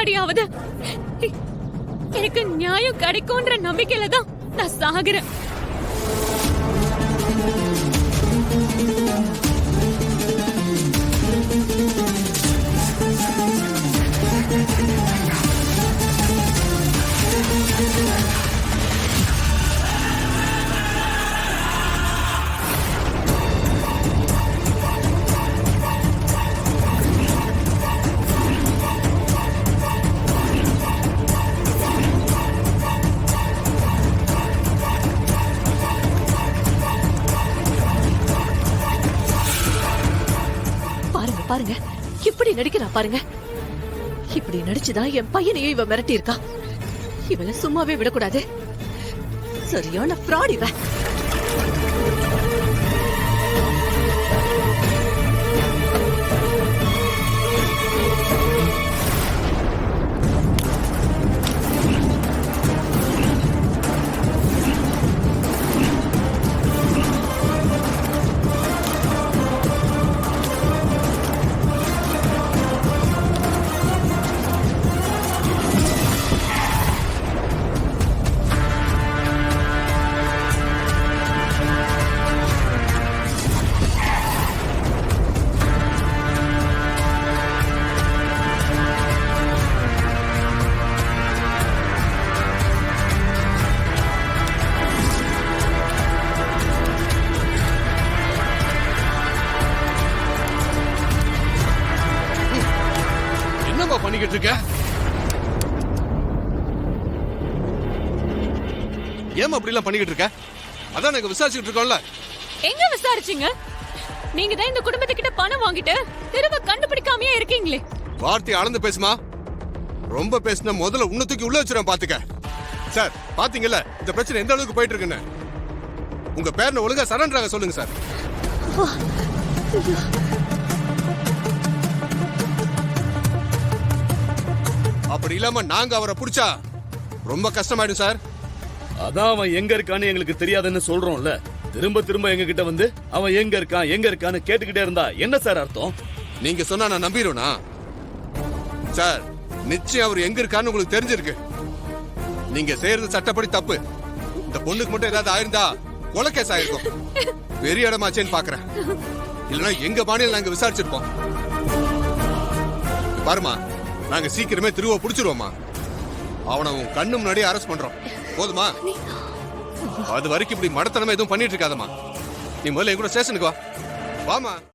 முன்னாடியாவது எனக்கு நியாயம் கிடைக்கும்ன்ற நம்பிக்கையில தான் நான் சாகுறேன். பாருங்க இப்படி நடிக்கிறா பாருங்க. இப்படி நடிச்சுதான் என் பையனையும் இவ மிரட்டி இருக்கா. இவள சும்மாவே விடக்கூடாது. சரியான ஃப்ராட் இவ. பண்ணிக்கிட்டு இருக்க? ஏன் அப்படி எல்லாம் பண்ணிக்கிட்டு இருக்க? அதான் நாங்க விசாரிச்சுட்டு இருக்கோம்ல. எங்க விசாரிச்சீங்க? நீங்க தான் இந்த குடும்பத்துக்கிட்ட பணம் வாங்கிட்டு திரும்ப கண்டுபிடிக்காமயே இருக்கீங்களே. வார்த்தை அளந்து பேசுமா. ரொம்ப பேசினா முதல்ல உன்னை தூக்கி உள்ள வச்சிரும் பாத்துக்க. சார் பாத்தீங்கல்ல இந்த பிரச்சனை எந்த அளவுக்கு போயிட்டு இருக்குன்னு. உங்க பேர்ல ஒழுங்கா சரண்டராக சொல்லுங்க சார். அப்படி இல்லாம நாங்க அவரை புடிச்சா ரொம்ப கஷ்டமாயிடும் சார். அதான் அவன் எங்க இருக்கான்னு எங்களுக்கு தெரியாதுன்னு சொல்றோம்ல. திரும்ப திரும்ப எங்க கிட்ட வந்து அவன் எங்க இருக்கான்னு கேட்டுக்கிட்டே இருந்தா என்ன சார் அர்த்தம்? நீங்க சொன்னா நான் நம்பிடுவேனா சார்? நிச்சயம் அவர் எங்க இருக்கான்னு உங்களுக்கு தெரிஞ்சிருக்கு. நீங்க செய்யறது சட்டப்படி தப்பு. இந்த பொண்ணுக்கு மட்டும் ஏதாவது ஆயிருந்தா கொலை கேஸ் ஆயிருக்கும். பெரிய இடமாச்சேன்னு பாக்குறேன். இல்லைன்னா எங்க மாநிலம் நாங்க விசாரிச்சிருப்போம். பாருமா, நாங்க சீக்கிரமே திருவ புடிச்சிருவோமா. அவனை உன் கண்ணு முன்னாடி அரெஸ்ட் பண்றோம். போதுமா? அது வரைக்கும் இப்படி மடத்தனமா எதுவும் பண்ணிட்டு இருக்காதமா. நீ முதல்ல என் கூட ஸ்டேஷனுக்கு வா. வாமா.